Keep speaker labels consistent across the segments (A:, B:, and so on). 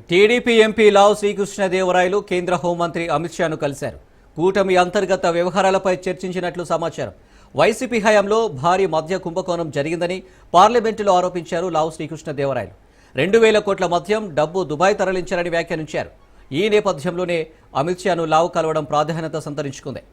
A: TDP MP లావు శ్రీకృష్ణదేవరాయలు కేంద్ర హోంమంత్రి అమిత్ షాను కలిశారు. కూటమి అంతర్గత వ్యవహారాలపై చర్చించినట్లు సమాచారం. వైసీపీ హయాంలో భారీ మద్య కుంభకోణం జరిగిందని పార్లమెంటులో ఆరోపించారు లావు శ్రీకృష్ణదేవరాయలు. 2000 కోట్ల మద్యం డబ్బు దుబాయ్ తరలించారని వ్యాఖ్యానించారు. ఈ నేపథ్యంలోనే అమిత్ షాను లావు కలవడం ప్రాధాన్యత సంతరించుకుంది.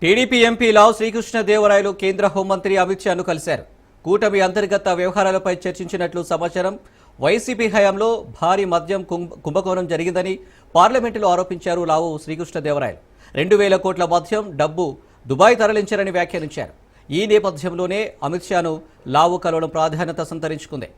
A: టీడీపీ ఎంపీ లావు శ్రీకృష్ణదేవరాయలు కేంద్ర హోంమంత్రి అమిత్ షాను కలిశారు. కూటమి అంతర్గత వ్యవహారాలపై చర్చించినట్లు సమాచారం. వైసీపీ హయాంలో భారీ మద్యం కుంభకోణం జరిగిందని పార్లమెంటులో ఆరోపించారు లావు శ్రీకృష్ణదేవరాయలు. 2000 కోట్ల మద్యం డబ్బు దుబాయ్ తరలించారని వ్యాఖ్యానించారు. ఈ నేపథ్యంలోనే అమిత్ షాను లావు కలవడం ప్రాధాన్యత సంతరించుకుంది.